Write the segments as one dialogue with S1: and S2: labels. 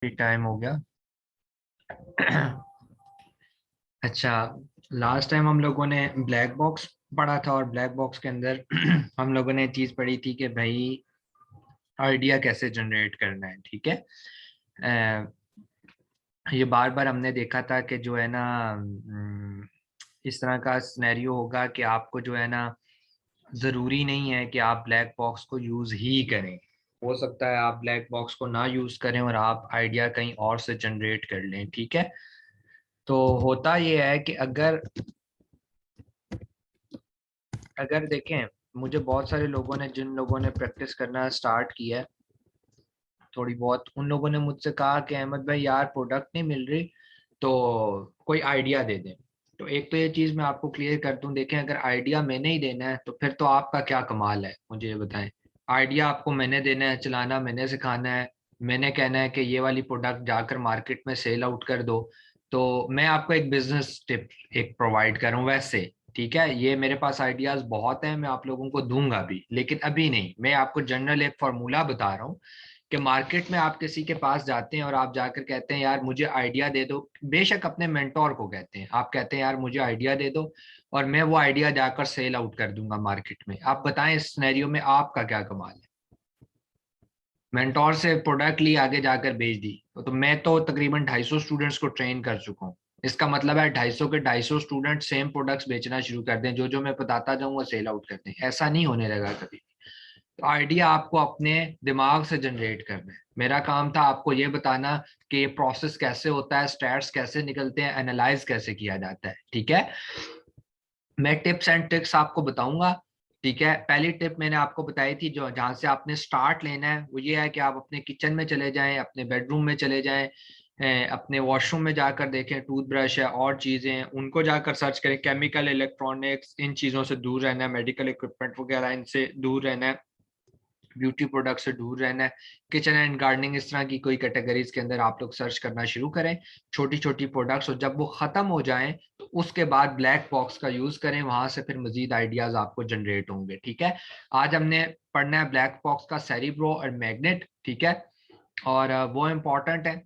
S1: Time हो गया। अच्छा, लास्ट टाइम हम लोगों ने ब्लैक बॉक्स पढ़ा था और ब्लैक बॉक्स के अंदर हम लोगों ने चीज पढ़ी थी कि भाई आइडिया कैसे जनरेट करना है। ठीक है। अ, ये बार बार हमने देखा था कि जो है ना इस तरह का सिनेरियो होगा कि आपको जो है ना ज़रूरी नहीं है कि आप ब्लैक बॉक्स को यूज़ ही करें। हो सकता है आप ब्लैक बॉक्स को ना यूज़ करें और आप आइडिया कहीं और से जनरेट कर लें। ठीक है। तो होता ये है कि अगर अगर देखें, मुझे बहुत सारे लोगों ने, जिन लोगों ने प्रैक्टिस करना स्टार्ट किया है थोड़ी बहुत, उन लोगों ने मुझसे कहा कि अहमद भाई यार प्रोडक्ट नहीं मिल रही, तो कोई आइडिया दे दें। तो एक तो ये चीज़ मैं आपको क्लियर कर दूं, देखें अगर आइडिया मैंने ही देना है तो फिर तो आपका क्या कमाल है, मुझे ये बताएं। आइडिया आपको मैंने देना है, चलाना मैंने सिखाना है, मैंने कहना है कि ये वाली प्रोडक्ट जाकर मार्केट में सेल आउट कर दो। तो मैं आपको एक बिजनेस टिप एक प्रोवाइड कर रहा हूँ वैसे। ठीक है, ये मेरे पास आइडियाज बहुत हैं, मैं आप लोगों को दूंगा भी, लेकिन अभी नहीं। मैं आपको जनरल एक फार्मूला बता रहा हूँ कि मार्केट में आप किसी के पास जाते हैं और आप जाकर कहते हैं यार मुझे आइडिया दे दो, बेशक अपने मेंटोर को कहते हैं, आप कहते हैं यार मुझे आइडिया दे दो और मैं वो आइडिया जाकर सेल आउट कर दूंगा मार्केट में। आप बताएं इस सिनेरियो में आपका क्या कमाल है। मेंटोर से प्रोडक्ट ली, आगे जाकर बेच दी। तो मैं तो तकरीबन 250 स्टूडेंट्स को ट्रेन कर चुका हूँ। इसका मतलब है 250 के 250 स्टूडेंट सेम प्रोडक्ट्स बेचना शुरू कर दें, जो जो मैं बताता जाऊंगा सेल आउट कर दें। ऐसा नहीं होने लगा कभी। तो आइडिया आपको अपने दिमाग से जनरेट करना है। मेरा काम था आपको ये बताना कि ये प्रोसेस कैसे होता है, स्टैट्स कैसे निकलते हैं, एनालाइज कैसे किया जाता है। ठीक है। मैं टिप्स एंड ट्रिक्स आपको बताऊंगा। ठीक है, पहली टिप मैंने आपको बताई थी, जो जहां से आपने स्टार्ट लेना है वो ये है कि आप अपने किचन में चले जाएं, अपने बेडरूम में चले जाएं, अपने वॉशरूम में जाकर देखें टूथब्रश है और चीज़ें हैं उनको जाकर सर्च करें। केमिकल, इलेक्ट्रॉनिक्स, इन चीज़ों से दूर रहना है, मेडिकल इक्विपमेंट वगैरह इनसे दूर रहना है, ब्यूटी प्रोडक्ट से दूर रहना है। किचन एंड गार्डनिंग इस तरह की कोई कैटेगरीज के अंदर आप लोग सर्च करना शुरू करें, छोटी छोटी प्रोडक्ट्स, और जब वो खत्म हो जाएं तो उसके बाद ब्लैक बॉक्स का यूज करें, वहां से फिर मजीद आइडियाज आपको जनरेट होंगे। ठीक है। आज हमने पढ़ना है ब्लैक बॉक्स का सेरिब्रो और मैग्नेट। ठीक है। और वो इम्पोर्टेंट है।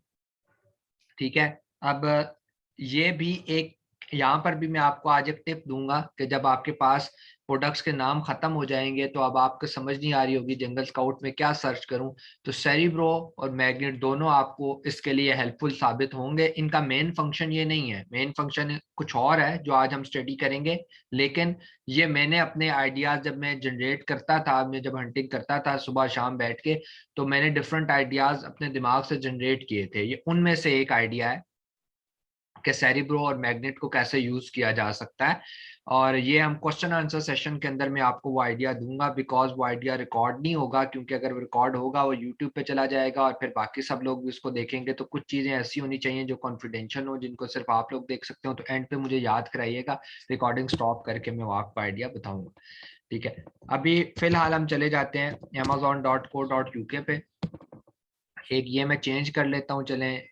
S1: ठीक है। अब ये भी एक, यहाँ पर भी मैं आपको आज एक टिप दूंगा कि जब आपके पास प्रोडक्ट्स के नाम खत्म हो जाएंगे तो अब आपको समझ नहीं आ रही होगी जंगल स्काउट में क्या सर्च करूं, तो सेरिब्रो और मैग्नेट दोनों आपको इसके लिए हेल्पफुल साबित होंगे। इनका मेन फंक्शन ये नहीं है, मेन फंक्शन कुछ और है जो आज हम स्टडी करेंगे। लेकिन ये मैंने अपने आइडियाज जब मैं जनरेट करता था, मैं जब हंटिंग करता था सुबह शाम बैठ के, तो मैंने डिफरेंट आइडियाज अपने दिमाग से जनरेट किए थे। ये उनमें से एक आइडिया है कि सेरिब्रो और मैग्नेट को कैसे यूज किया जा सकता है। और ये हम क्वेश्चन आंसर सेशन के अंदर मैं आपको वो आइडिया दूंगा, बिकॉज वो आइडिया रिकॉर्ड नहीं होगा, क्योंकि अगर वो रिकॉर्ड होगा वो यूट्यूब पे चला जाएगा और फिर बाकी सब लोग भी उसको देखेंगे। तो कुछ चीजें ऐसी होनी चाहिए जो कॉन्फिडेंशियल हो, जिनको सिर्फ आप लोग देख सकते हो। तो एंड पे मुझे याद कराइएगा, रिकॉर्डिंग स्टॉप करके मैं वो आपको आइडिया बताऊंगा। ठीक है। अभी फिलहाल हम चले जाते हैं amazon.co.uk पे। एक ये मैं चेंज कर लेता हूँ, चलें,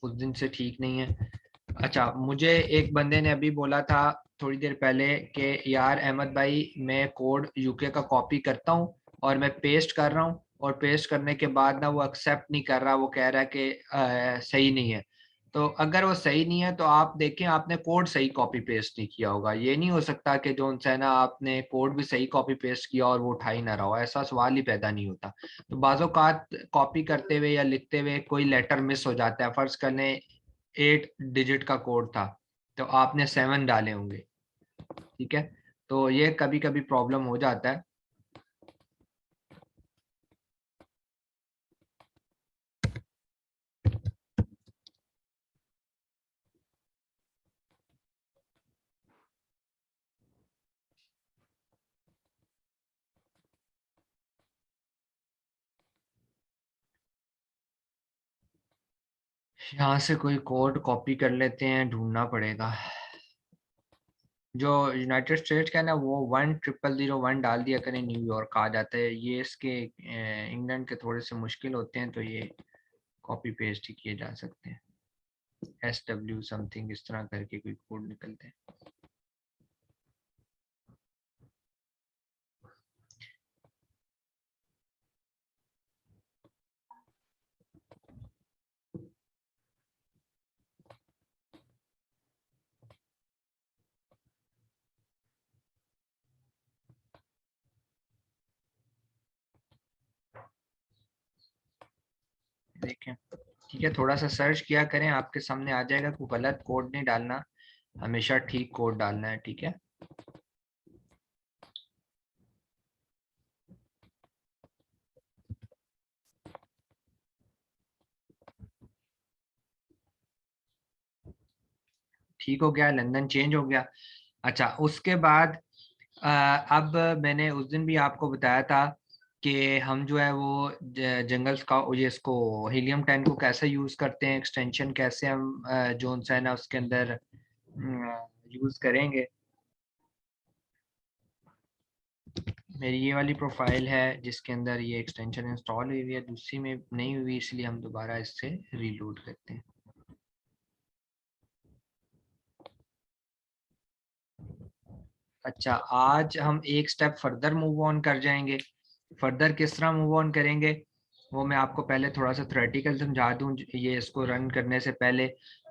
S1: उस दिन से ठीक नहीं है। अच्छा, मुझे एक बंदे ने अभी बोला था थोड़ी देर पहले कि यार अहमद भाई मैं कोड यूके का कॉपी करता हूँ और मैं पेस्ट कर रहा हूँ, और पेस्ट करने के बाद ना वो एक्सेप्ट नहीं कर रहा, वो कह रहा है कि सही नहीं है। तो अगर वो सही नहीं है तो आप देखें आपने कोड सही कॉपी पेस्ट नहीं किया होगा। ये नहीं हो सकता कि जो है ना आपने कोड भी सही कॉपी पेस्ट किया और वो उठा ही ना रहा हो, ऐसा सवाल ही पैदा नहीं होता। तो बाज़ों का कॉपी करते हुए या लिखते हुए कोई लेटर मिस हो जाता है, फर्ज कर लें 8 डिजिट का कोड था तो आपने 7 डाले होंगे। ठीक है। तो ये कभी कभी प्रॉब्लम हो जाता है। यहाँ से कोई कोड कॉपी कर लेते हैं, ढूंढना पड़ेगा। जो यूनाइटेड स्टेट्स का है ना वो 10001 डाल दिया करें, न्यूयॉर्क आ जाता है। ये इसके इंग्लैंड के थोड़े से मुश्किल होते हैं, तो ये कॉपी पेस्ट ही किए जा सकते हैं। SW समथिंग इस तरह करके कोई कोड निकलते हैं। देखें, ठीक है, थोड़ा सा सर्च किया करें, आपके सामने आ जाएगा। कोई गलत कोड नहीं डालना, हमेशा ठीक कोड डालना है, ठीक है। ठीक हो गया, लंदन चेंज हो गया। अच्छा, उसके बाद अब मैंने उस दिन भी आपको बताया था कि हम जो है वो जंगल का ये इसको हीलियम 10 को कैसे यूज करते हैं, एक्सटेंशन कैसे हम जोन सा है ना उसके अंदर यूज करेंगे। मेरी ये वाली प्रोफाइल है जिसके अंदर ये एक्सटेंशन इंस्टॉल हुई हुई है, दूसरी में नहीं हुई, इसलिए हम दोबारा इससे रीलोड करते हैं। अच्छा, आज हम एक स्टेप फर्दर मूव ऑन कर जाएंगे। फर्दर किस तरह मूव ऑन करेंगे वो मैं आपको पहले थोड़ा सा थ्योरेटिकल समझा दूं, ये इसको रन करने से पहले।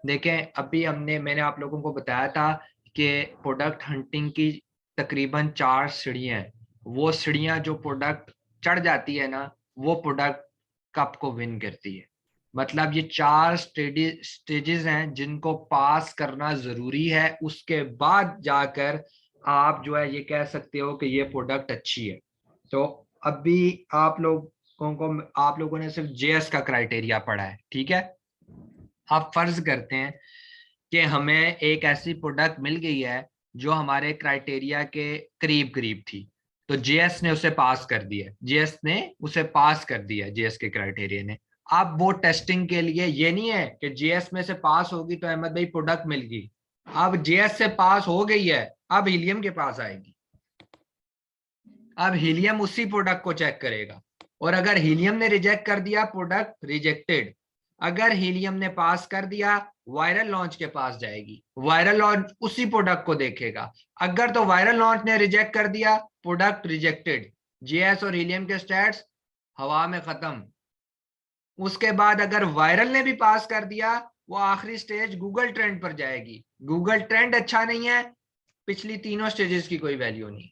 S1: देखें, अभी मैंने आप लोगों को बताया था कि प्रोडक्ट हंटिंग की तकरीबन 4 सीढ़ियां हैं। वो सीढ़ियां जो प्रोडक्ट चढ़ जाती है ना, वो प्रोडक्ट कप को विन करती है। मतलब ये 4 स्टेजेस हैं जिनको पास करना जरूरी है, उसके बाद जाकर आप जो है ये कह सकते हो कि ये प्रोडक्ट अच्छी है। तो अभी आप लोगों ने सिर्फ जेएस का क्राइटेरिया पढ़ा है, ठीक है। आप फर्ज करते हैं कि हमें एक ऐसी प्रोडक्ट मिल गई है जो हमारे क्राइटेरिया के करीब करीब थी, तो जेएस ने उसे पास कर दिया, जेएस ने उसे पास कर दिया, जेएस के क्राइटेरिया ने। अब वो टेस्टिंग के लिए ये नहीं है कि जेएस में से पास होगी तो अहमद भाई प्रोडक्ट मिल गई। अब जेएस से पास हो गई है, अब हीलियम के पास आएगी। अब हीलियम उसी प्रोडक्ट को चेक करेगा, और अगर हीलियम ने रिजेक्ट कर दिया, प्रोडक्ट रिजेक्टेड। अगर हीलियम ने पास कर दिया, वायरल लॉन्च के पास जाएगी, वायरल लॉन्च उसी प्रोडक्ट को देखेगा। अगर तो वायरल लॉन्च ने रिजेक्ट कर दिया, प्रोडक्ट रिजेक्टेड, जेएस और हीलियम के स्टैट्स हवा में खत्म। उसके बाद अगर वायरल ने भी पास कर दिया, वो आखिरी स्टेज गूगल ट्रेंड पर जाएगी। गूगल ट्रेंड अच्छा नहीं है, पिछली तीनों स्टेजेस की कोई वैल्यू नहीं।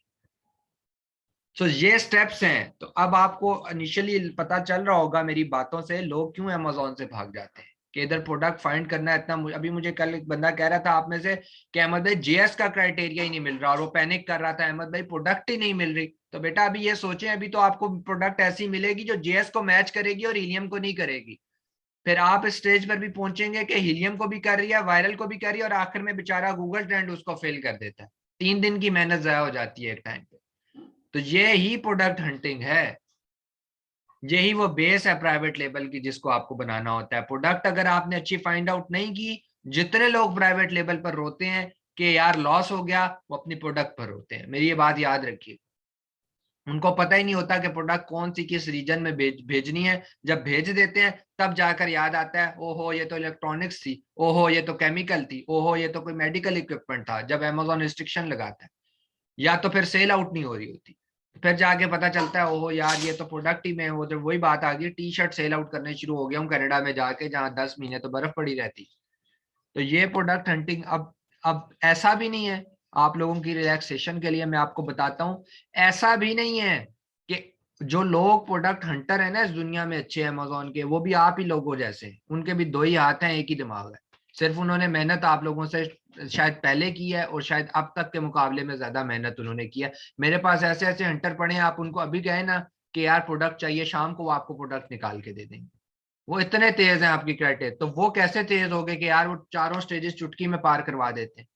S1: सो ये स्टेप्स हैं। तो अब आपको इनिशियली पता चल रहा होगा मेरी बातों से लोग क्यों अमेजोन से भाग जाते हैं, कि इधर प्रोडक्ट फाइंड करना है इतना। अभी मुझे कल एक बंदा कह रहा था आप में से कि अहमद भाई जेएस का क्राइटेरिया ही नहीं मिल रहा, और वो पैनिक कर रहा था, अहमद भाई प्रोडक्ट ही नहीं मिल रही। तो बेटा अभी ये सोचें, अभी तो आपको प्रोडक्ट ऐसी मिलेगी जो जेएस को मैच करेगी और हीलियम को नहीं करेगी। फिर आप इस स्टेज पर भी पहुंचेंगे कि हीलियम को भी कर रही है, वायरल को भी कर रही है, और आखिर में बेचारा गूगल ट्रेंड उसको फेल कर देता है। 3 दिन की मेहनत जाया हो जाती है एक टाइम पे। तो ये ही प्रोडक्ट हंटिंग है, यही वो बेस है प्राइवेट लेबल की जिसको आपको बनाना होता है। प्रोडक्ट अगर आपने अच्छी फाइंड आउट नहीं की, जितने लोग प्राइवेट लेबल पर रोते हैं कि यार लॉस हो गया, वो अपनी प्रोडक्ट पर रोते हैं। मेरी ये बात याद रखिए, उनको पता ही नहीं होता कि प्रोडक्ट कौन सी किस रीजन में भेजनी है। जब भेज देते हैं तब जाकर याद आता है, ओहो ये तो इलेक्ट्रॉनिक्स थी, ओहो ये तो केमिकल थी, ओहो ये तो कोई मेडिकल इक्विपमेंट था, जब अमेजोन रिस्ट्रिक्शन लगाता है। या तो फिर सेल आउट नहीं हो रही होती, फिर जाके पता चलता है ओहो यार ये तो प्रोडक्ट ही में वो, तो वही बात आ गई, टी शर्ट सेल आउट करने शुरू हो गया हूँ कनाडा में जाके, जहाँ 10 महीने तो बर्फ पड़ी रहती। तो ये प्रोडक्ट हंटिंग। अब ऐसा भी नहीं है, आप लोगों की रिलैक्सेशन के लिए मैं आपको बताता हूँ, ऐसा भी नहीं है कि जो लोग प्रोडक्ट हंटर है ना इस दुनिया में अच्छे अमेजोन के, वो भी आप ही लोगों जैसे, उनके भी 2 ही हाथ हैं, एक ही दिमाग है। सिर्फ उन्होंने मेहनत आप लोगों से शायद पहले की है, और शायद अब तक के मुकाबले में ज्यादा मेहनत उन्होंने की है। मेरे पास ऐसे ऐसे हंटर पड़े हैं, आप उनको अभी कहें ना कि यार प्रोडक्ट चाहिए शाम को, वो आपको प्रोडक्ट निकाल के दे देंगे। वो इतने तेज हैं आपकी क्राइटेरिया। तो वो कैसे तेज हो गए कि यार वो चारों स्टेजेस चुटकी में पार करवा देते हैं,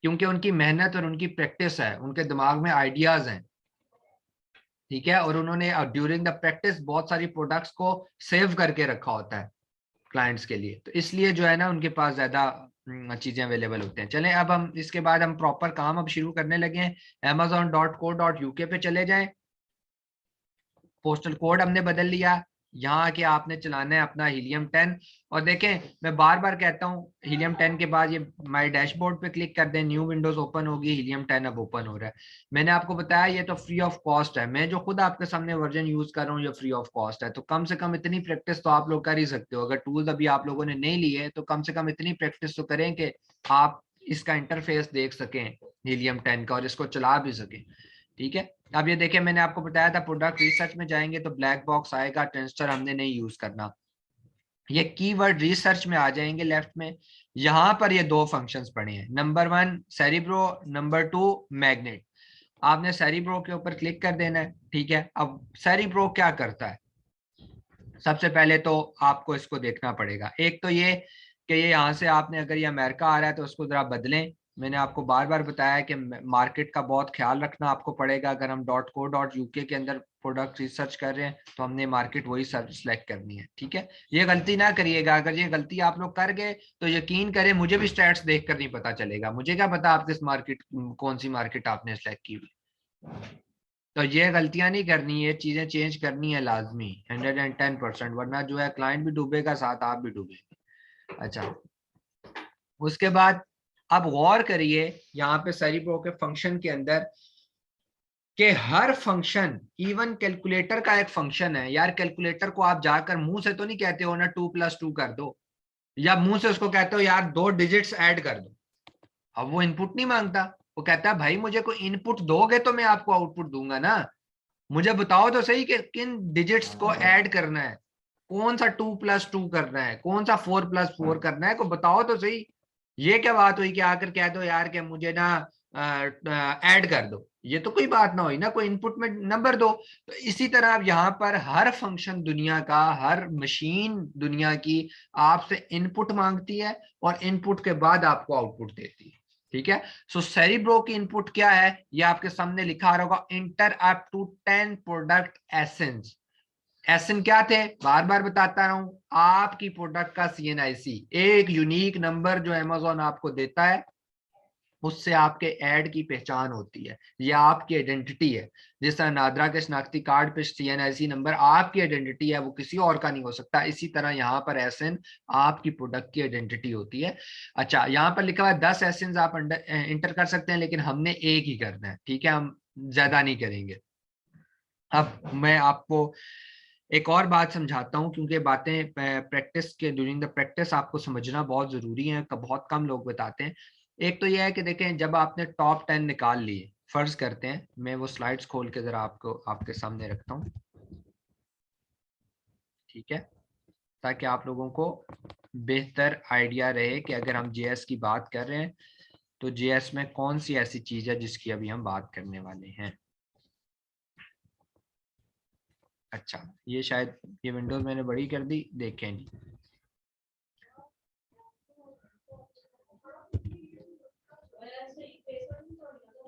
S1: क्योंकि उनकी मेहनत और उनकी प्रैक्टिस है, उनके दिमाग में आइडियाज हैं, ठीक है। और उन्होंने ड्यूरिंग द प्रैक्टिस बहुत सारी प्रोडक्ट्स को सेव करके रखा होता है क्लाइंट्स के लिए, तो इसलिए जो है ना उनके पास ज्यादा चीजें अवेलेबल होते हैं। चलें, अब हम इसके बाद हम प्रॉपर काम अब शुरू करने लगे हैं। amazon.co.uk पे चले जाएं। पोस्टल कोड हमने बदल लिया, यहाँ के आपने चलाना है अपना हीलियम 10। और देखें, मैं बार बार कहता हूँ, हीलियम 10 के बाद ये माई डैशबोर्ड पे क्लिक कर दें, न्यू विंडोज ओपन होगी, हीलियम 10 अब ओपन हो रहा है। मैंने आपको बताया ये तो फ्री ऑफ कॉस्ट है, मैं जो खुद आपके सामने वर्जन यूज कर रहा हूँ ये फ्री ऑफ कॉस्ट है। तो कम से कम इतनी प्रैक्टिस तो आप लोग कर ही सकते हो। अगर टूल्स अभी आप लोगों ने नहीं लिए तो कम से कम इतनी प्रैक्टिस तो करें कि आप इसका इंटरफेस देख सकें हीलियम 10 का, और इसको चला भी सकें, ठीक है। अब ये देखिए, मैंने आपको बताया था प्रोडक्ट रिसर्च में जाएंगे तो ब्लैक बॉक्स आएगा, ट्रांजिस्टर हमने नहीं यूज करना। ये कीवर्ड रिसर्च में आ जाएंगे लेफ्ट में। यहां पर ये दो फंक्शंस पड़े हैं, नंबर 1 सेरिब्रो, नंबर 2 मैग्नेट। आपने सेरिब्रो के ऊपर क्लिक कर देना है, ठीक है। अब सेरिब्रो क्या करता है, सबसे पहले तो आपको इसको देखना पड़ेगा। एक तो ये कि ये यहाँ से आपने, अगर ये अमेरिका आ रहा है तो उसको जरा बदलें। मैंने आपको बार बार बताया कि मार्केट का बहुत ख्याल रखना आपको पड़ेगा। अगर हम .co.uk के अंदर प्रोडक्ट रिसर्च कर रहे हैं तो हमने मार्केट वही सेलेक्ट करनी है, ठीक है। ये गलती ना करिएगा, अगर ये गलती आप लोग कर गए तो यकीन करें मुझे भी स्टैट्स देख कर नहीं पता चलेगा। मुझे क्या पता आप किस मार्केट, कौन सी मार्केट आपने सेलेक्ट की हुई। तो ये गलतियां नहीं करनी, ये चीजें चेंज करनी है लाजमी 110%, वरना जो है क्लाइंट भी डूबेगा, साथ आप भी डूबेंगे। अच्छा, उसके बाद अब गौर करिए यहाँ पे सेरिब्रो के फंक्शन के अंदर कि हर फंक्शन, इवन कैलकुलेटर का एक फंक्शन है यार। कैलकुलेटर को आप जाकर मुंह से तो नहीं कहते हो ना 2+2 कर दो, या मुंह से उसको कहते हो यार 2 डिजिट्स ऐड कर दो। अब वो इनपुट नहीं मांगता, वो कहता है भाई मुझे कोई इनपुट दोगे तो मैं आपको आउटपुट दूंगा ना। मुझे बताओ तो सही कि किन डिजिट्स को ऐड करना है, कौन सा 2+2 करना है, कौन सा 4+4 करना है, को बताओ तो सही। ये क्या बात हुई कि आकर कह दो यार कि मुझे ना ऐड कर दो, ये तो कोई बात ना हुई ना, कोई इनपुट में नंबर दो। तो इसी तरह अब यहाँ पर हर फंक्शन दुनिया का, हर मशीन दुनिया की आपसे इनपुट मांगती है और इनपुट के बाद आपको आउटपुट देती है, ठीक है। सो सेरिब्रो की इनपुट क्या है, ये आपके सामने लिखा आ रहा होगा, enter up to 10 product essence. एसन क्या थे, बार बार बताता रहा हूं, आपकी प्रोडक्ट का CNIC, एक यूनिक नंबर जो अमेजोन आपको देता है, उससे आपके ऐड की पहचान होती है, ये आपकी आइडेंटिटी है। जिस तरह नादरा के शनाख्ती कार्ड पे CNIC नंबर आपकी आइडेंटिटी है, वो किसी और का नहीं हो सकता, इसी तरह यहाँ पर एसन आपकी प्रोडक्ट की आइडेंटिटी होती है। अच्छा, यहाँ पर लिखा हुआ है 10 एसेंस आप इंटर कर सकते हैं, लेकिन हमने एक ही करना है, ठीक है, हम ज्यादा नहीं करेंगे। अब मैं आपको एक और बात समझाता हूँ, क्योंकि बातें प्रैक्टिस के, ड्यूरिंग द प्रैक्टिस आपको समझना बहुत जरूरी है, बहुत कम लोग बताते हैं। एक तो यह है कि देखें, जब आपने टॉप 10 निकाल लिए, फर्ज करते हैं, मैं वो स्लाइड्स खोल के जरा आपको आपके सामने रखता हूँ, ठीक है, ताकि आप लोगों को बेहतर आइडिया रहे कि अगर हम JS की बात कर रहे हैं तो JS में कौन सी ऐसी चीज है जिसकी अभी हम बात करने वाले हैं। अच्छा, ये शायद ये विंडोज मैंने बड़ी कर दी, देखें जी।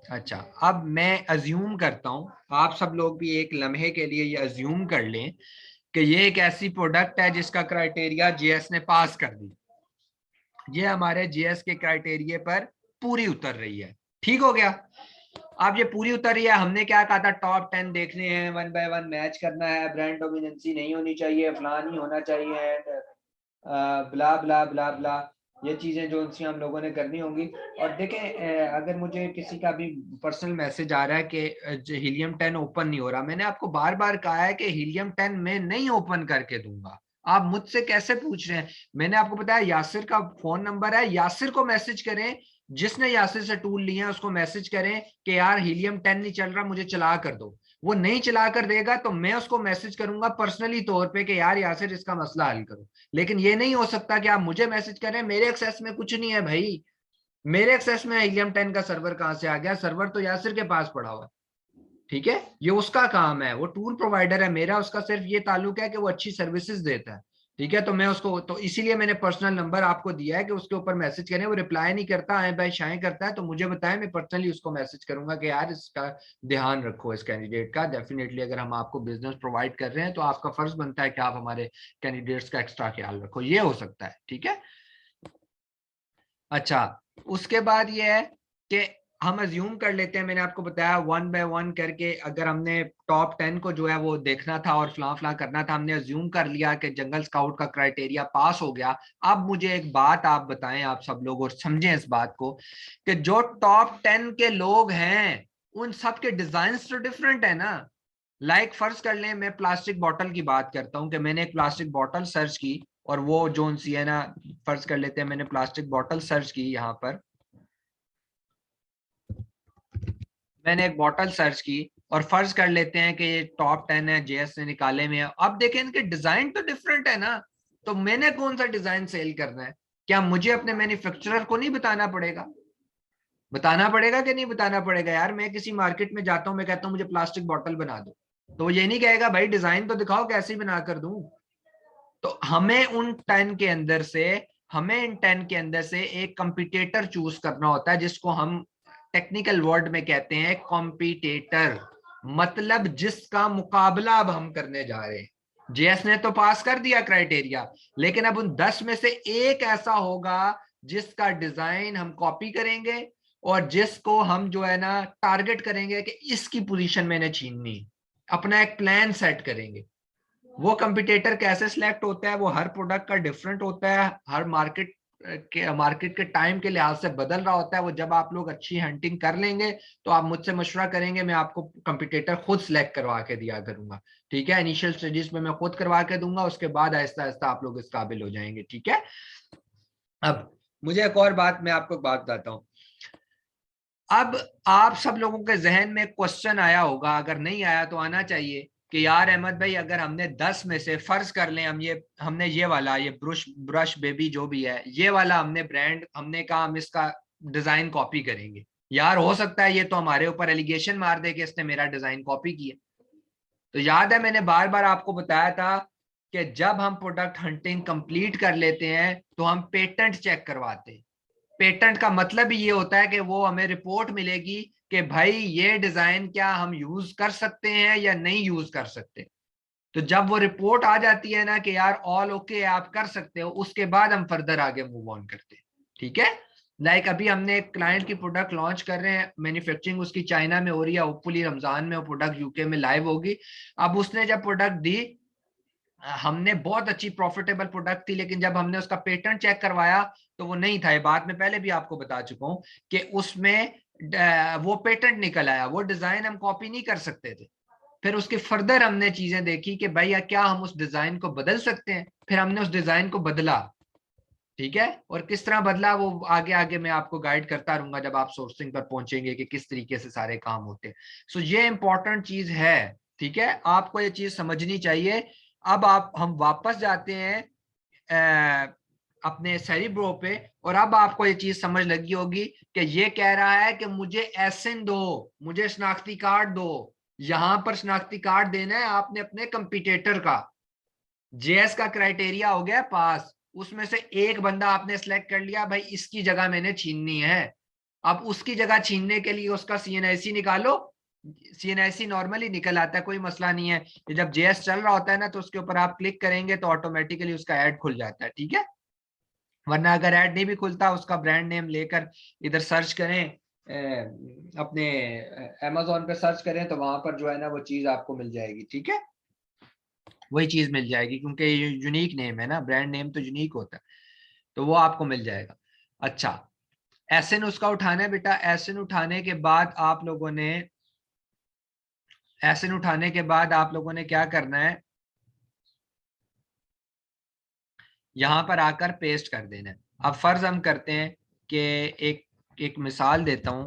S1: अच्छा, अब मैं अज्यूम करता हूं, आप सब लोग भी एक लम्हे के लिए ये अज्यूम कर लें कि ये एक ऐसी प्रोडक्ट है जिसका क्राइटेरिया JS ने पास कर दी, ये हमारे JS के क्राइटेरिया पर पूरी उतर रही है, ठीक हो गया। अब ये पूरी उतर रही है, हमने क्या कहा था, टॉप 10 देखने हैं, 1 बाय 1 मैच करना है, ब्रांड डोमिनेंसी नहीं होनी चाहिए, फलान ही होना चाहिए, एंड ब्ला ब्ला ब्ला ब्ला, ये चीजें जो उनसे हम लोगों ने करनी होंगी। और देखें, अगर मुझे किसी का भी पर्सनल मैसेज आ रहा है कि हीलियम 10 ओपन नहीं हो रहा, मैंने आपको बार बार कहा है कि हीलियम 10 मैं नहीं ओपन करके दूंगा। आप मुझसे कैसे पूछ रहे हैं, मैंने आपको बताया यासिर का फोन नंबर है, यासिर को मैसेज करें, जिसने यासिर से टूल लिए हैं उसको मैसेज करें कि यार हीलियम 10 नहीं चल रहा, मुझे चला कर दो। वो नहीं चला कर देगा तो मैं उसको मैसेज करूंगा पर्सनली तौर पे कि यार यासिर इसका मसला हल करो। लेकिन ये नहीं हो सकता कि आप मुझे मैसेज करें, मेरे एक्सेस में कुछ नहीं है भाई, मेरे एक्सेस में हीलियम 10 का सर्वर कहां से आ गया, सर्वर तो यासिर के पास पड़ा हुआ है, ठीक है, ये उसका काम है, वो टूल प्रोवाइडर है, मेरा उसका सिर्फ ये ताल्लुक है कि वो अच्छी सर्विसेज देता है, ठीक है। तो मैं उसको, तो इसीलिए मैंने पर्सनल नंबर आपको दिया है कि उसके ऊपर मैसेज करें, वो रिप्लाई नहीं करता, आए बाय शाएं करता है तो मुझे बताएं, मैं पर्सनली उसको मैसेज करूंगा कि यार इसका ध्यान रखो, इस कैंडिडेट का। डेफिनेटली अगर हम आपको बिजनेस प्रोवाइड कर रहे हैं तो आपका फर्ज बनता है कि आप हमारे कैंडिडेट्स का एक्स्ट्रा ख्याल रखो, ये हो सकता है, ठीक है। अच्छा, उसके बाद ये है कि हम अज्यूम कर लेते हैं, मैंने आपको बताया 1 बाय 1 करके, अगर हमने टॉप 10 को जो है वो देखना था और फलां फलां करना था, हमने अज्यूम कर लिया कि जंगल स्काउट का क्राइटेरिया पास हो गया। अब मुझे एक बात आप बताएं, आप सब लोग, और समझें इस बात को, कि जो टॉप 10 के लोग हैं उन सब के डिजाइन तो डिफरेंट है ना। फर्ज कर लें, मैं प्लास्टिक बॉटल की बात करता हूं कि मैंने एक प्लास्टिक बॉटल सर्च की, और वो जोन सी है ना, फर्ज कर लेते हैं मैंने प्लास्टिक बॉटल सर्च की, यहाँ पर मैंने एक बॉटल सर्च की, और फर्ज कर लेते हैं कि ये टॉप 10 है, JS ने निकाले में है। अब देखें इनके डिजाइन तो डिफरेंट है ना, तो मैंने कौन सा डिजाइन सेल करना है? क्या मुझे अपने मैन्युफैक्चरर को नहीं बताना पड़ेगा? बताना पड़ेगा कि नहीं बताना पड़ेगा यार? मैं किसी मार्केट में जाता हूँ, मैं कहता हूँ मुझे प्लास्टिक बॉटल बना दो, तो वो ये नहीं कहेगा भाई डिजाइन तो दिखाओ कैसे बना कर दूं। तो हमें इन 10 के अंदर से एक कंपटीटर चूज करना होता है, जिसको हम टेक्निकल वर्ड में कहते हैं कॉम्पिटेटर, मतलब जिसका मुकाबला अब हम करने जा रहे हैं। जेएस ने तो पास कर दिया क्राइटेरिया, लेकिन अब उन 10 में से एक ऐसा होगा जिसका डिजाइन हम कॉपी करेंगे और जिसको हम जो है ना टारगेट करेंगे कि इसकी पोजीशन मैंने छीननी, अपना एक प्लान सेट करेंगे। वो कंपटीटर कैसे सिलेक्ट होता है, वो हर प्रोडक्ट का डिफरेंट होता है, हर मार्केट के टाइम के लिहाज से बदल रहा होता है। वो जब आप लोग अच्छी हंटिंग कर लेंगे तो आप मुझसे मशवरा करेंगे, मैं आपको कंपटीटर खुद सिलेक्ट करवा के दिया करूंगा। ठीक है, इनिशियल स्टेजेस में मैं खुद करवा के दूंगा, उसके बाद आहिस्ता आहिस्ता आप लोग इस काबिल हो जाएंगे। ठीक है, अब मुझे एक और बात, मैं आपको बात बताता हूँ। अब आप सब लोगों के जहन में क्वेश्चन आया होगा, अगर नहीं आया तो आना चाहिए, कि यार अहमद भाई अगर हमने 10 में से फर्ज कर लें हमने ये वाला, ये ब्रश बेबी जो भी है, ये वाला हमने ब्रांड, हमने कहा हम इसका डिजाइन कॉपी करेंगे। यार हो सकता है ये तो हमारे ऊपर एलिगेशन मार दे कि इसने मेरा डिजाइन कॉपी किया। तो याद है मैंने बार बार आपको बताया था कि जब हम प्रोडक्ट हंटिंग कंप्लीट कर लेते हैं तो हम पेटेंट चेक करवाते हैं। पेटेंट का मतलब ही ये होता है कि वो हमें रिपोर्ट मिलेगी कि भाई ये डिजाइन क्या हम यूज कर सकते हैं या नहीं यूज कर सकते। तो जब वो रिपोर्ट आ जाती है ना कि यार ऑल ओके आप कर सकते हो, उसके बाद हम फर्दर आगे मूव ऑन करते हैं। ठीक है, अभी हमने एक क्लाइंट की प्रोडक्ट लॉन्च कर रहे हैं, मैन्युफैक्चरिंग उसकी चाइना में हो रही है, होपफुली रमजान में वो प्रोडक्ट यूके में लाइव होगी। अब उसने जब प्रोडक्ट दी, हमने बहुत अच्छी प्रॉफिटेबल प्रोडक्ट थी, लेकिन जब हमने उसका पेटेंट चेक करवाया तो वो नहीं था। ये बात मैं पहले भी आपको बता चुका हूं कि उसमें वो पेटेंट निकल आया, वो डिजाइन हम कॉपी नहीं कर सकते थे। फिर उसके फर्दर हमने चीजें देखी कि भैया क्या हम उस डिजाइन को बदल सकते हैं, फिर हमने उस डिजाइन को बदला। ठीक है, और किस तरह बदला वो आगे आगे मैं आपको गाइड करता रहूंगा जब आप सोर्सिंग पर पहुंचेंगे कि किस तरीके से सारे काम होते हैं। सो ये इंपॉर्टेंट चीज है। ठीक है, आपको ये चीज समझनी चाहिए। अब हम वापस जाते हैं अपने सेरिब्रो पे, और अब आपको ये चीज समझ लगी होगी कि ये कह रहा है कि मुझे एसएन दो, मुझे शनाख्ती कार्ड दो। यहां पर शनाख्ती कार्ड देना है आपने अपने कंपटीटर का। जेएस का क्राइटेरिया हो गया पास, उसमें से एक बंदा आपने सेलेक्ट कर लिया, भाई इसकी जगह मैंने छीननी है। अब उसकी जगह छीनने के लिए उसका सीएनआईसी निकालो। सीएनआईसी नॉर्मली निकल आता है, कोई मसला नहीं है। जब जेएस चल रहा होता है ना तो उसके ऊपर आप क्लिक करेंगे तो ऑटोमेटिकली उसका ऐड खुल जाता है। ठीक है, वरना अगर ऐड नहीं भी खुलता, उसका ब्रांड नेम लेकर इधर सर्च करें, अपने अमेजोन पे सर्च करें तो वहां पर जो है ना वो चीज आपको मिल जाएगी। ठीक है, वही चीज मिल जाएगी, क्योंकि ये यूनिक नेम है ना, ब्रांड नेम तो यूनिक होता है, तो वो आपको मिल जाएगा। अच्छा, एसएन उसका उठाना है बेटा। एसएन उठाने के बाद आप लोगों ने क्या करना है, यहां पर आकर पेस्ट कर देना है। अब फर्ज हम करते हैं कि एक एक मिसाल देता हूं,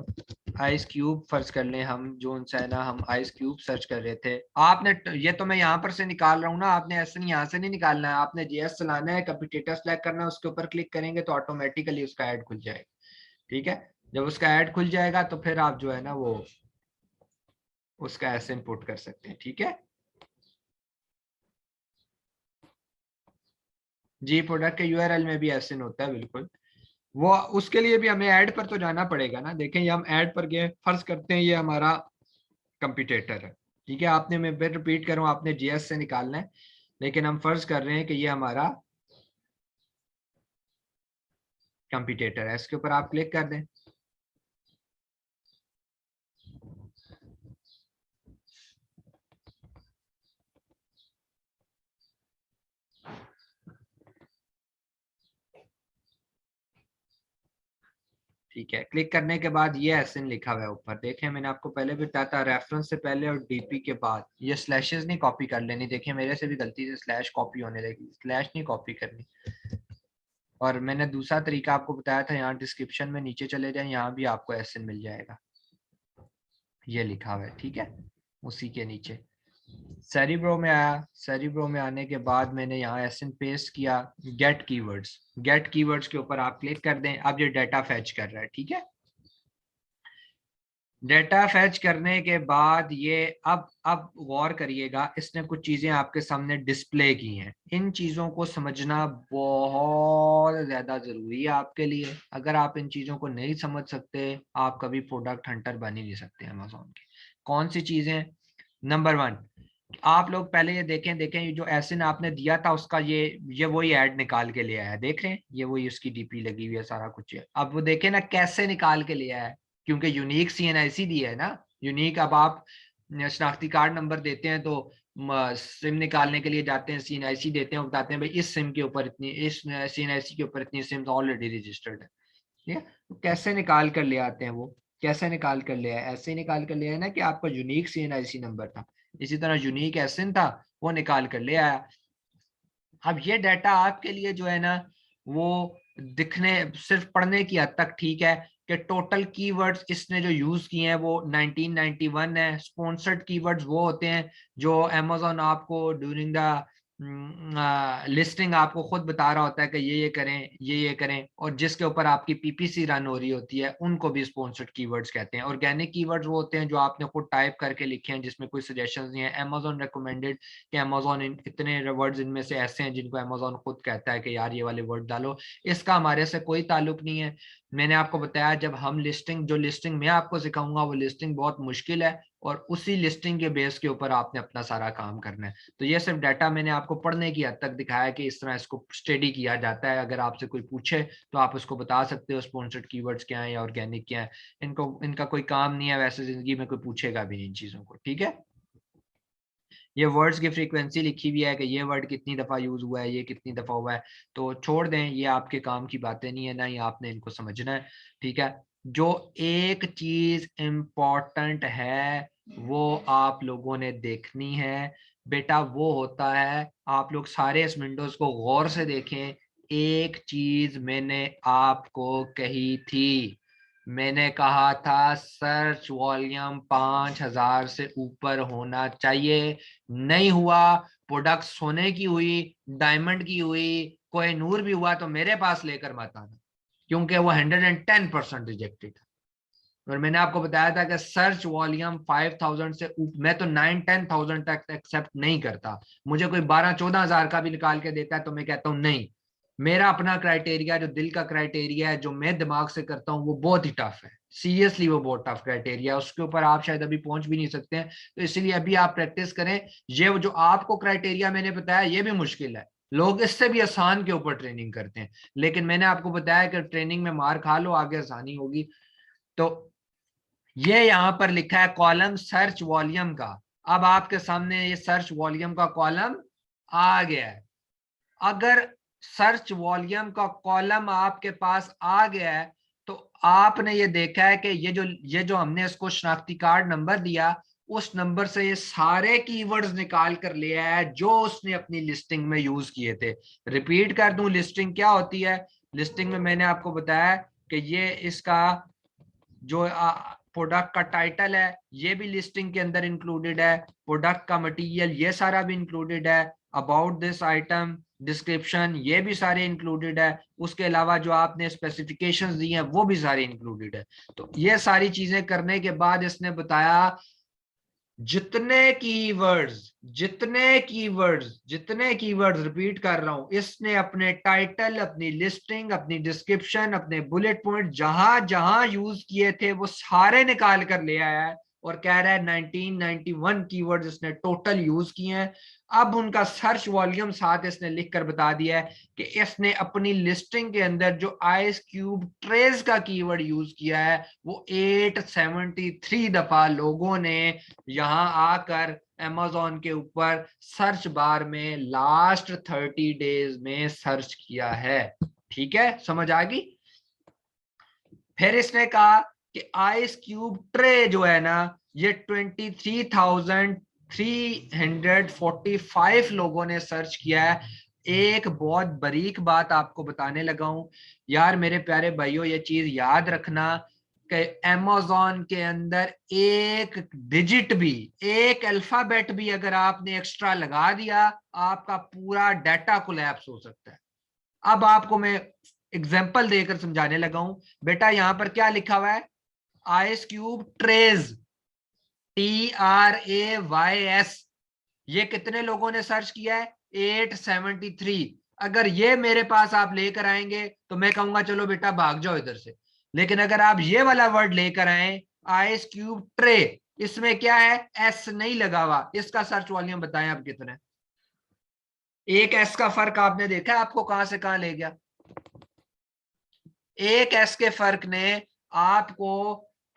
S1: आइस क्यूब फर्ज कर लें हम, जो उनसे है ना हम आइस क्यूब सर्च कर रहे थे। आपने ये तो मैं यहाँ पर से निकाल रहा हूँ ना, आपने एसएन यहाँ से नहीं निकालना है, आपने जेएस चलाना है, कंप्यूटर सेलेक्ट करना है, उसके ऊपर क्लिक करेंगे तो ऑटोमेटिकली उसका ऐड खुल जाएगा। ठीक है, जब उसका ऐड खुल जाएगा तो फिर आप जो है ना वो उसका एसएन पुट कर सकते हैं। ठीक है जी, प्रोडक्ट के यूआरएल में भी एसएन होता है बिल्कुल। वो उसके लिए भी हमें ऐड पर तो जाना पड़ेगा ना। देखें ये हम ऐड पर गए, फर्ज करते हैं ये हमारा कंपटीटर है। ठीक है, आपने, मैं फिर रिपीट करूं, आपने जीएस से निकालना है, लेकिन हम फर्ज कर रहे हैं कि ये हमारा कंपटीटर है। इसके ऊपर आप क्लिक कर दें। ठीक है, क्लिक करने के बाद ये एसएन लिखा हुआ है ऊपर, देखें मैंने आपको पहले भी बताया था, रेफरेंस से पहले और डीपी के बाद ये स्लैशेस नहीं कॉपी कर लेनी। देखिए मेरे से भी गलती से स्लैश कॉपी होने लगी, स्लैश नहीं कॉपी करनी। और मैंने दूसरा तरीका आपको बताया था, यहाँ डिस्क्रिप्शन में नीचे चले जाए, यहाँ भी आपको एसएन मिल जाएगा, ये लिखा हुआ है। ठीक है, उसी के नीचे सेरिब्रो में आया, सेरिब्रो में आने के बाद मैंने यहाँ एसएन पेस्ट किया, गेट कीवर्ड्स, गेट कीवर्ड्स के ऊपर आप क्लिक कर दें। अब ये डाटा फैच कर रहा है, ठीक है। डेटा फैच करने के बाद ये अब गौर करिएगा, इसने कुछ चीजें आपके सामने डिस्प्ले की हैं। इन चीजों को समझना बहुत ज्यादा जरूरी है आपके लिए। अगर आप इन चीजों को नहीं समझ सकते, आप कभी प्रोडक्ट हंटर बन ही नहीं सकते अमेज़न के। कौन सी चीजें? नंबर 1, आप लोग पहले ये देखें ये जो एसिन आपने दिया था उसका ये वही ऐड निकाल के ले आया है, देख रहे हैं, ये वही उसकी डीपी लगी हुई है, सारा कुछ है। अब वो देखें ना कैसे निकाल के ले आया है, क्योंकि यूनिक CNIC दिया है ना। यूनिक, अब आप शनाख्ती कार्ड नंबर देते हैं तो सिम निकालने के लिए जाते हैं, CNIC देते हैं, बताते हैं भाई इस सिम के ऊपर इतनी, इस CNIC के ऊपर इतनी सिम ऑलरेडी रजिस्टर्ड है, ठीक है। तो कैसे निकाल कर ले आते हैं वो, कैसे निकाल कर ले आए? ऐसे निकाल कर ले आए ना कि आपका यूनिक CNIC नंबर था, इसी तरह यूनिक एसिन था, वो निकाल कर ले आया। अब ये डाटा आपके लिए जो है ना, वो दिखने सिर्फ पढ़ने की हद तक ठीक है कि टोटल कीवर्ड्स इसने जो यूज किए हैं वो 1991 है। स्पॉन्सर्ड कीवर्ड्स वो होते हैं जो अमेज़न आपको ड्यूरिंग द लिस्टिंग आपको खुद बता रहा होता है कि ये करें, ये करें, और जिसके ऊपर आपकी PPC रन हो रही होती है उनको भी स्पॉन्सर्ड कीवर्ड्स कहते हैं। ऑर्गेनिक कीवर्ड्स वो होते हैं जो आपने खुद टाइप करके लिखे हैं, जिसमें कोई सजेशंस नहीं है, अमेज़न रिकमेंडेड, कि अमेज़न इतने वर्ड्स इनमें से ऐसे हैं जिनको अमेज़न खुद कहता है कि यार ये वाले वर्ड डालो। इसका हमारे से कोई ताल्लुक नहीं है। मैंने आपको बताया, जब हम जो लिस्टिंग मैं आपको सिखाऊंगा वो लिस्टिंग बहुत मुश्किल है, और उसी लिस्टिंग के बेस के ऊपर आपने अपना सारा काम करना है। तो ये सिर्फ डाटा मैंने आपको पढ़ने की हद तक दिखाया कि इस तरह इसको स्टडी किया जाता है। अगर आपसे कोई पूछे तो आप उसको बता सकते हो स्पॉन्सर्ड कीवर्ड्स क्या है या ऑर्गेनिक क्या है। इनका कोई काम नहीं है, वैसे जिंदगी में कोई पूछेगा भी नहीं इन चीजों को, ठीक है। ये वर्ड्स की फ्रीक्वेंसी लिखी हुई है कि ये वर्ड कितनी दफा यूज हुआ है, ये कितनी दफा हुआ है, तो छोड़ दें, ये आपके काम की बातें नहीं है, ना ही आपने इनको समझना है, ठीक है। जो एक चीज इम्पोर्टेंट है वो आप लोगों ने देखनी है बेटा, वो होता है, आप लोग सारे इस विंडोज को गौर से देखें। एक चीज मैंने आपको कही थी, मैंने कहा था सर्च वॉल्यूम 5000 से ऊपर होना चाहिए। नहीं हुआ, प्रोडक्ट सोने की हुई, डायमंड की हुई, कोई नूर भी हुआ तो मेरे पास लेकर मत आना, क्योंकि वो 110% रिजेक्टेड है। और मैंने आपको बताया था कि सर्च वॉल्यूम 5000 से ऊपर, मैं तो 9-10,000 तक एक्सेप्ट नहीं करता। मुझे कोई 12-14 हजार का भी निकाल के देता है तो मैं कहता हूँ नहीं। मेरा अपना क्राइटेरिया, जो दिल का क्राइटेरिया है, जो मैं दिमाग से करता हूँ, वो बहुत ही टफ है। सीरियसली वो बहुत टफ क्राइटेरिया है, उसके ऊपर आप शायद अभी पहुंच भी नहीं सकते हैं। तो इसीलिए अभी आप प्रैक्टिस करें। ये जो आपको क्राइटेरिया मैंने बताया ये भी मुश्किल है, लोग इससे भी आसान के ऊपर ट्रेनिंग करते हैं, लेकिन मैंने आपको बताया कि ट्रेनिंग में मार खा लो, आगे आसानी होगी। तो ये यहां पर लिखा है कॉलम सर्च वॉल्यूम का। अब आपके सामने ये सर्च वॉल्यूम का कॉलम आ गया है। अगर सर्च वॉल्यूम का कॉलम आपके पास आ गया है तो आपने ये देखा है कि ये जो हमने इसको शनाख्ती कार्ड नंबर दिया, उस नंबर से ये सारे कीवर्ड्स निकाल कर ले आया है जो उसने अपनी लिस्टिंग में यूज किए थे। रिपीट कर दूं, लिस्टिंग क्या होती है? लिस्टिंग में मैंने आपको बताया कि ये इसका जो प्रोडक्ट का टाइटल है ये भी लिस्टिंग के अंदर इंक्लूडेड है, प्रोडक्ट का मटेरियल ये सारा भी इंक्लूडेड है, अबाउट दिस आइटम, डिस्क्रिप्शन ये भी सारे इंक्लूडेड है, उसके अलावा जो आपने स्पेसिफिकेशंस दी हैं वो भी सारे इंक्लूडेड है। तो ये सारी चीजें करने के बाद इसने बताया जितने कीवर्ड्स रिपीट कर रहा हूं, इसने अपने टाइटल, अपनी लिस्टिंग, अपनी डिस्क्रिप्शन, अपने बुलेट पॉइंट जहां जहां यूज किए थे वो सारे निकाल कर ले आया है, और कह रहा है 1991 कीवर्ड्स इसने टोटल यूज किए हैं। अब उनका सर्च वॉल्यूम साथ इसने लिख कर बता दिया है कि इसने अपनी लिस्टिंग के अंदर जो आइस क्यूब ट्रेस का कीवर्ड यूज किया है वो 873 दफा लोगों ने यहां आकर अमेज़न के ऊपर सर्च बार में लास्ट 30 डेज में सर्च किया है। ठीक है, समझ आ गई? फिर इसने कहा कि आइस क्यूब ट्रे जो है ना, ये 23,345 लोगों ने सर्च किया है। एक बहुत बारीक बात आपको बताने लगा हूं यार, मेरे प्यारे भाइयों, ये चीज याद रखना, कि अमेज़न के अंदर एक डिजिट भी, एक अल्फाबेट भी अगर आपने एक्स्ट्रा लगा दिया, आपका पूरा डाटा कोलैप्स हो सकता है। अब आपको मैं एग्जांपल देकर समझाने लगा हूं। बेटा यहां पर क्या लिखा हुआ है? Ice cube trays, TRAYS। ये कितने लोगों ने सर्च किया है? 873। अगर ये मेरे पास आप लेकर आएंगे तो मैं कहूंगा चलो बेटा भाग जाओ इधर से। लेकिन अगर आप ये वाला वर्ड लेकर आए, आइस क्यूब ट्रे, इसमें क्या है? एस नहीं लगा हुआ। इसका सर्च वॉल्यूम बताएं आप कितना है? एक एस का फर्क आपने देखा है आपको कहां से कहां ले गया? एक एस के फर्क ने आपको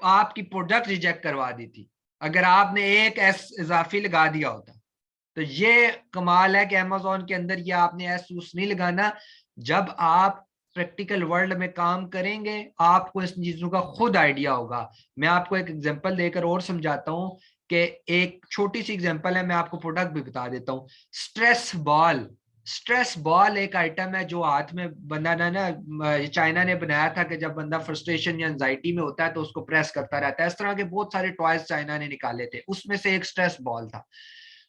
S1: आपकी प्रोडक्ट रिजेक्ट करवा दी थी, अगर आपने एक एस इजाफी लगा दिया होता। तो ये कमाल है कि अमेज़न के अंदर ये आपने एस यूज नहीं लगाना। जब आप प्रैक्टिकल वर्ल्ड में काम करेंगे आपको इस चीजों का खुद आइडिया होगा। मैं आपको एक एग्जांपल देकर और समझाता हूं कि एक छोटी सी एग्जांपल है, मैं आपको प्रोडक्ट भी बता देता हूं। Stress ball. स्ट्रेस बॉल एक आइटम है जो हाथ में बनाना ना, चाइना ने बनाया था कि जब बंदा फ्रस्ट्रेशन या एंजाइटी में होता है तो उसको प्रेस करता रहता है। इस तरह के बहुत सारे टॉयज चाइना ने निकाले थे, उसमें से एक स्ट्रेस बॉल था।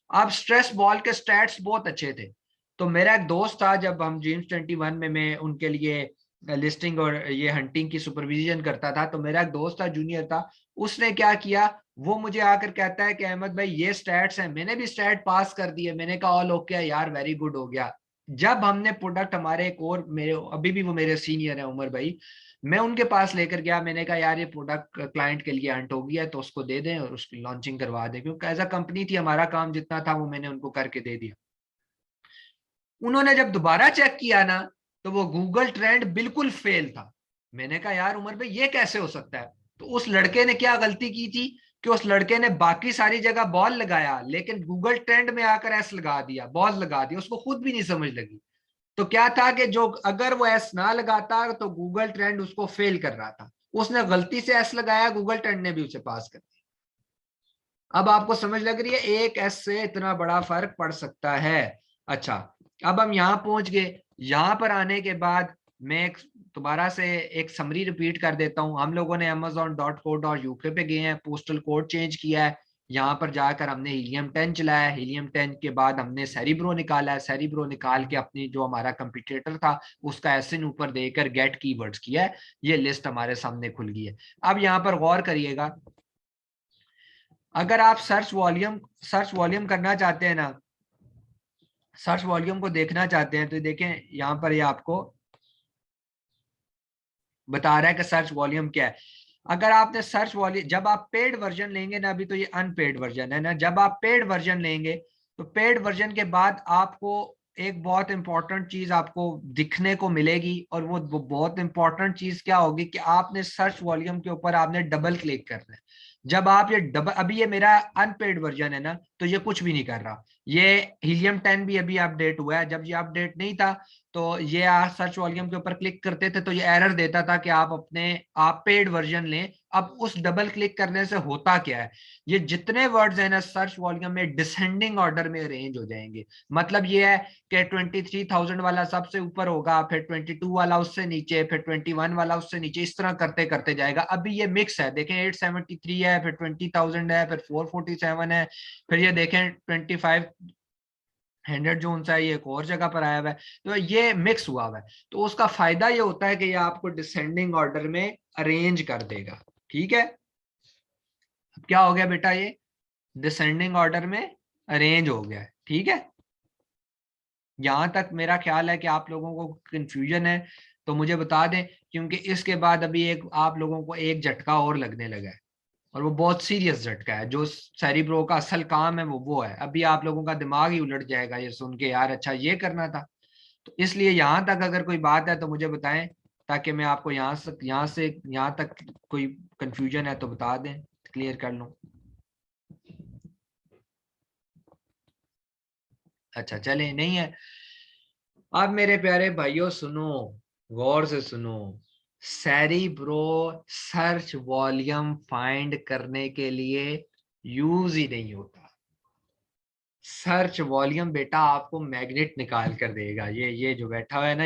S1: अब स्ट्रेस बॉल के स्टैट्स बहुत अच्छे थे। तो मेरा एक दोस्त था, जब हम जेम्स 21 में मैं उनके लिए लिस्टिंग और ये हंटिंग की सुपरविजन करता था, तो मेरा एक दोस्त था, जूनियर था। उसने क्या किया, वो मुझे आकर कहता है कि अहमद भाई ये स्टैट्स हैं। मैंने भी स्टैट पास कर दिए। मैंने कहा ऑल ओके यार, वेरी गुड हो गया। जब हमने प्रोडक्ट हमारे एक और, मेरे अभी भी वो मेरे सीनियर है उमर भाई, मैं उनके पास लेकर गया। मैंने कहा यार ये प्रोडक्ट क्लाइंट के लिए हंट हो गया है तो उसको दे दें और उसकी लॉन्चिंग करवा दें, क्योंकि एज अ कंपनी थी, हमारा काम जितना था वो मैंने उनको करके दे दिया। उन्होंने जब दोबारा चेक किया ना, तो वो गूगल ट्रेंड बिल्कुल फेल था। मैंने कहा यार उमर भाई ये कैसे हो सकता है? तो उस लड़के ने क्या गलती की थी कि उस लड़के ने बाकी सारी जगह बॉल लगाया, लेकिन गूगल ट्रेंड में आकर एस लगा दिया, बॉल लगा दिया। उसको खुद भी नहीं समझ लगी। तो क्या था कि जो अगर वो एस ना लगाता तो गूगल ट्रेंड उसको फेल कर रहा था। उसने गलती से एस लगाया, गूगल ट्रेंड ने भी उसे पास कर दिया। अब आपको समझ लग रही है एक एस से इतना बड़ा फर्क पड़ सकता है। अच्छा, अब हम यहां पहुंच गए। यहां पर आने के बाद मैं दोबारा से एक समरी रिपीट कर देता हूं। हम लोगों ने amazon.co.uk पे गए हैं, पोस्टल कोड चेंज किया है। यहाँ पर जाकर हमने हीलियम 10 चलाया। हीलियम 10 के बाद हमने सेरिब्रो निकाला है। सेरिब्रो निकाल के अपनी जो हमारा कंपटीटर था उसका एसिन ऊपर देकर गेट कीवर्ड्स किया है। ये लिस्ट हमारे सामने खुल गई है। अब यहाँ पर गौर करिएगा, अगर आप सर्च वॉल्यूम करना चाहते हैं ना, सर्च वॉल्यूम को देखना चाहते हैं, तो देखें यहाँ पर ये आपको बता रहा है कि सर्च वॉल्यूम क्या है। अगर आपने सर्च वॉल्यूम, जब आप पेड वर्जन लेंगे ना, अभी तो ये अनपेड वर्जन है ना, जब आप पेड वर्जन लेंगे तो पेड वर्जन के बाद आपको एक बहुत इंपॉर्टेंट चीज आपको दिखने को मिलेगी। और वो बहुत इंपॉर्टेंट चीज क्या होगी कि आपने सर्च वॉल्यूम के ऊपर आपने डबल क्लिक करना है। जब आप ये डबल, अभी ये मेरा अनपेड वर्जन है ना, तो ये कुछ भी नहीं कर रहा। ये हीलियम 10 भी अभी अपडेट हुआ है। जब ये अपडेट नहीं था तो ये आप सर्च वॉल्यूम के ऊपर क्लिक करते थे तो ये एरर देता था कि आप पेड वर्जन लें। अब उस डबल क्लिक करने से होता क्या है, ये जितने वर्ड्स हैं ना सर्च वॉल्यूम में डिसेंडिंग ऑर्डर में अरेंज हो जाएंगे। मतलब ये है कि 23,000 वाला सबसे ऊपर होगा, फिर 22 वाला उससे नीचे, फिर 21 वाला उससे नीचे, इस तरह करते करते जाएगा। अभी ये मिक्स है, देखें 873 है, फिर 20,000 है, फिर 447 है, फिर ये देखें 2500 जो उनसा ये एक और जगह पर आया हुआ है। तो ये मिक्स हुआ हुआ है। तो उसका फायदा ये होता है कि ये आपको डिसेंडिंग ऑर्डर में अरेंज कर देगा। ठीक है, अब क्या हो गया बेटा, ये डिसेंडिंग ऑर्डर में अरेंज हो गया है। ठीक है, यहां तक मेरा ख्याल है कि आप लोगों को कंफ्यूजन है तो मुझे बता दें, क्योंकि इसके बाद अभी एक आप लोगों को एक झटका और लगने लगा है, और वो बहुत सीरियस झटका है। जो सेरिब्रो का असल काम है वो है। अभी आप लोगों का दिमाग ही उलट जाएगा ये सुन के, यार अच्छा ये करना था। तो इसलिए यहां तक अगर कोई बात है तो मुझे बताएं, ताकि मैं आपको यहाँ तक कोई कंफ्यूजन है तो बता दें, क्लियर कर लूं। अच्छा चले, नहीं है। अब मेरे प्यारे भाइयों सुनो, गौर से सुनो। सेरिब्रो सर्च वॉल्यूम फाइंड करने के लिए यूज ही नहीं होता। सर्च वॉल्यूम बेटा आपको मैग्नेट निकाल कर देगा। ये जो बैठा हुआ है ना,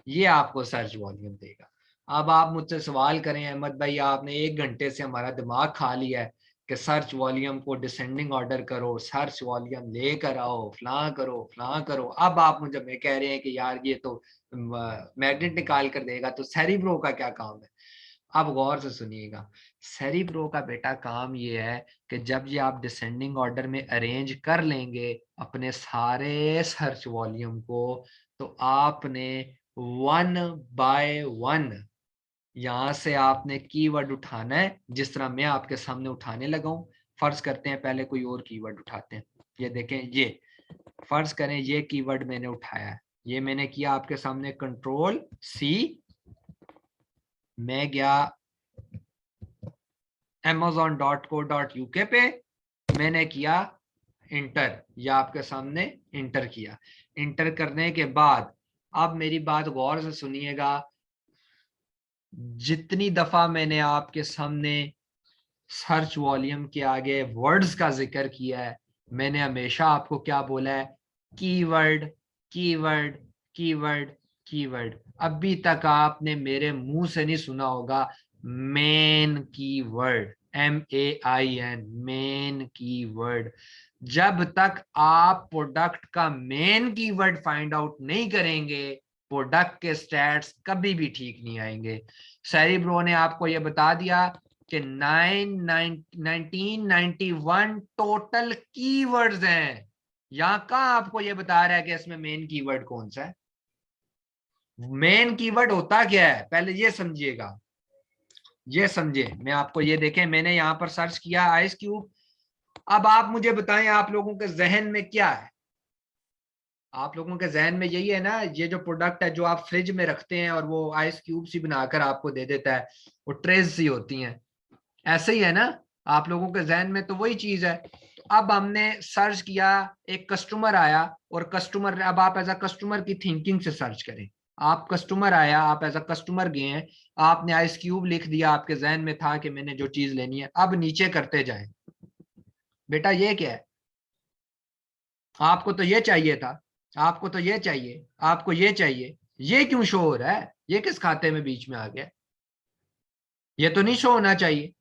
S1: ये आपको सर्च वॉल्यूम देगा। अब आप मुझसे सवाल करें अहमद भाई, आपने 1 घंटे से हमारा दिमाग खा लिया है कि सर्च वॉल्यूम को डिसेंडिंग ऑर्डर करो, सर्च वॉल्यूम लेकर आओ, फलां करो फलां करो। अब आप मुझे मैं कह रहे हैं कि यार ये तो मैग्नेट निकाल कर देगा, तो सेरिब्रो का क्या काम है? अब गौर से सुनिएगा, सेरिब्रो का बेटा काम ये है कि जब ये आप डिसेंडिंग ऑर्डर में अरेंज कर लेंगे अपने सारे सर्च वॉल्यूम को, तो आपने 1 बाय 1 यहां से आपने कीवर्ड उठाना है, जिस तरह मैं आपके सामने उठाने लगा हूं। फर्ज करते हैं पहले कोई और कीवर्ड उठाते हैं। ये देखें, ये फर्ज करें ये कीवर्ड मैंने उठाया है, ये मैंने किया आपके सामने Ctrl+C, मैं गया amazon.co.uk पे, मैंने किया इंटर, या आपके सामने इंटर किया। इंटर करने के बाद अब मेरी बात गौर से सुनिएगा, जितनी दफा मैंने आपके सामने सर्च वॉल्यूम के आगे वर्ड्स का जिक्र किया है, मैंने हमेशा आपको क्या बोला है? Keyword, keyword, keyword, keyword. अभी तक आपने मेरे मुंह से नहीं सुना होगा main keyword, MAIN, main keyword. जब तक आप प्रोडक्ट का मेन कीवर्ड फाइंड आउट नहीं करेंगे, प्रोडक्ट के स्टैट्स कभी भी ठीक नहीं आएंगे। सेरिब्रो ने आपको यह बता दिया कि 1991 टोटल कीवर्ड्स हैं। यहां कहां आपको यह बता रहा है कि इसमें मेन कीवर्ड कौन सा है? मेन कीवर्ड होता क्या है पहले ये समझिएगा, ये समझे। मैं आपको ये देखें, मैंने यहां पर सर्च किया आइस क्यूब। अब आप मुझे बताएं आप लोगों के जहन में क्या है? आप लोगों के जहन में यही है ना, ये जो प्रोडक्ट है जो आप फ्रिज में रखते हैं और वो आइस क्यूब सी बनाकर आपको दे देता है, वो ट्रेज सी होती हैं, ऐसे ही है ना? आप लोगों के जहन में तो वही चीज है। तो अब हमने सर्च किया, एक कस्टमर आया, और कस्टमर, अब आप एज अ कस्टमर की थिंकिंग से सर्च करें। आप कस्टमर आया, आप एज अ कस्टमर गए हैं, आपने आइस क्यूब लिख दिया, आपके जहन में था कि मैंने जो चीज लेनी है। अब नीचे करते जाए, बेटा ये क्या है? आपको तो ये चाहिए था, आपको तो ये चाहिए, आपको ये चाहिए, ये क्यों शो हो रहा है? ये किस खाते में बीच में आ गया? ये तो नहीं शो होना चाहिए,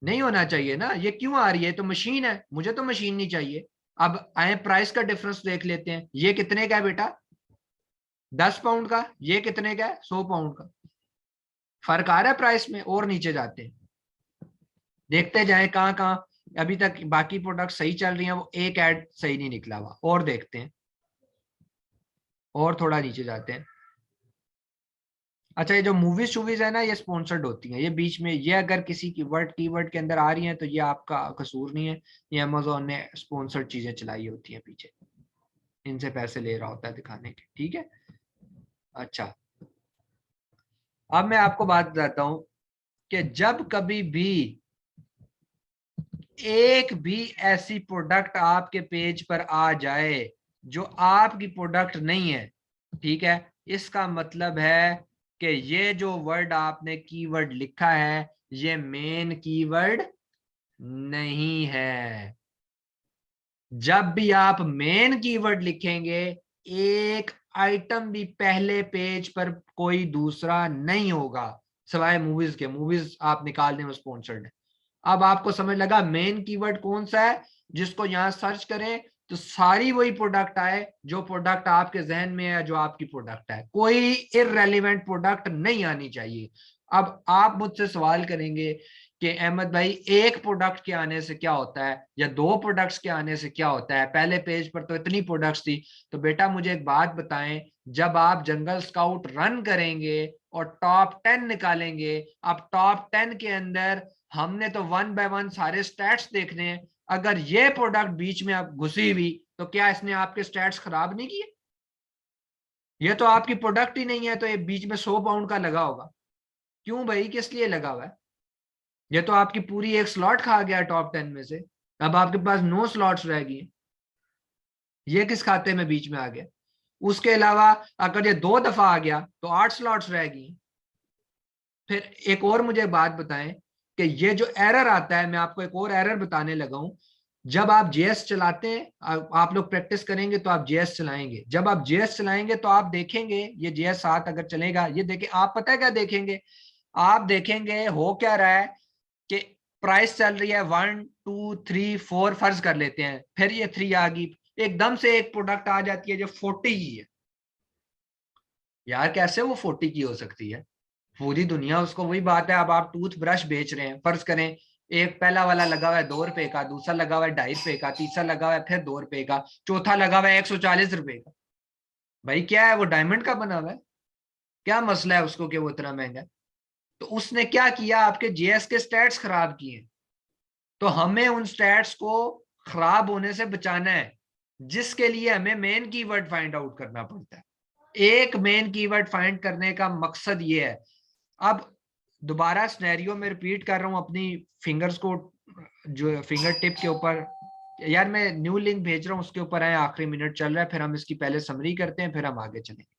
S1: नहीं होना चाहिए ना। ये क्यों आ रही है? तो मशीन है, मुझे तो मशीन नहीं चाहिए। अब आए प्राइस का डिफरेंस देख लेते हैं, ये कितने का है बेटा? 10 पाउंड का। ये कितने का है? 100 पाउंड का। फर्क आ रहा है प्राइस में। और नीचे जाते हैं, देखते जाएं कहाँ कहाँ अभी तक बाकी प्रोडक्ट सही चल रही हैं, वो एक ऐड सही नहीं निकला हुआ। और देखते हैं, और थोड़ा नीचे जाते हैं। अच्छा, ये जो मूवीज शूवीज है ना, ये स्पॉन्सर्ड होती हैं, ये बीच में, ये अगर किसी कीवर्ड के अंदर आ रही हैं तो ये आपका कसूर नहीं है, ये अमेजोन ने स्पॉन्सर्ड चीजें चलाई होती हैं पीछे, इनसे पैसे ले रहा होता है दिखाने के, ठीक है? अच्छा, अब मैं आपको बात बताता हूं कि जब कभी भी एक भी ऐसी प्रोडक्ट आपके पेज पर आ जाए जो आपकी प्रोडक्ट नहीं है, ठीक है, इसका मतलब है कि ये जो वर्ड आपने कीवर्ड लिखा है ये मेन कीवर्ड नहीं है। जब भी आप मेन कीवर्ड लिखेंगे, एक आइटम भी पहले पेज पर कोई दूसरा नहीं होगा सिवाय मूवीज के। मूवीज आप निकाल दें, वो स्पॉन्सर्ड है। अब आपको समझ लगा मेन कीवर्ड कौन सा है, जिसको यहां सर्च करें तो सारी वही प्रोडक्ट आए जो प्रोडक्ट आपके जहन में है, जो आपकी प्रोडक्ट है। कोई इररेलेवेंट प्रोडक्ट नहीं आनी चाहिए। अब आप मुझसे सवाल करेंगे कि अहमद भाई एक प्रोडक्ट के आने से क्या होता है, या दो प्रोडक्ट्स के आने से क्या होता है? पहले पेज पर तो इतनी प्रोडक्ट्स थी। तो बेटा मुझे एक बात बताएं, जब आप जंगल स्काउट रन करेंगे और टॉप 10 निकालेंगे, अब टॉप 10 के अंदर हमने तो 1 बाय 1 सारे स्टैट्स देखने हैं। अगर ये प्रोडक्ट बीच में आप घुसी हुई, तो क्या इसने आपके स्टैट्स खराब नहीं किए? ये तो आपकी प्रोडक्ट ही नहीं है, तो ये बीच में 100 पाउंड का लगा होगा। क्यों भाई, किस लिए लगा हुआ है? ये तो आपकी पूरी एक स्लॉट खा गया टॉप 10 में से। अब आपके पास 9 स्लॉट्स रह गई। ये किस खाते में बीच में आ गया? उसके अलावा अगर ये 2 दफा आ गया तो 8 स्लॉट्स रह गई। फिर एक और मुझे बात बताएं कि ये जो एरर आता है, मैं आपको एक और एरर बताने लगा हूं। जब आप जेएस चलाते हैं, आप लोग प्रैक्टिस करेंगे तो आप जेएस चलाएंगे, जब आप जेएस चलाएंगे तो आप देखेंगे ये जेएस 7 अगर चलेगा, ये देखें आप, पता है क्या देखेंगे, आप देखेंगे हो क्या रहा है कि प्राइस चल रही है 1 2 3 4, फर्ज कर लेते हैं, फिर ये 3 आ गई, एकदम से एक प्रोडक्ट आ जाती है जो 40 की है। यार कैसे वो 40 की हो सकती है? पूरी दुनिया उसको, वही बात है, अब आप टूथ ब्रश बेच रहे हैं, फर्ज करें एक पहला वाला लगा हुआ है 2 रुपए का, दूसरा लगा हुआ है 2.5 रुपए का, तीसरा लगा हुआ है फिर 2 रुपए का, चौथा लगा हुआ है 140 रुपए का। भाई क्या है, वो डायमंड का बना हुआ है? क्या मसला है उसको कि वो इतना महंगा है? तो उसने क्या किया, आपके जेएस के स्टैट्स खराब किए। तो हमें उन स्टैट्स को खराब होने से बचाना है, जिसके लिए हमें मेन कीवर्ड फाइंड आउट करना पड़ता है। एक मेन कीवर्ड फाइंड करने का मकसद ये है। अब दोबारा सिनेरियो में रिपीट कर रहा हूं अपनी फिंगर्स को, जो फिंगर टिप के ऊपर, यार मैं न्यू लिंक भेज रहा हूं उसके ऊपर है, आखिरी मिनट चल रहा है, फिर हम इसकी पहले समरी करते हैं, फिर हम आगे चलेंगे।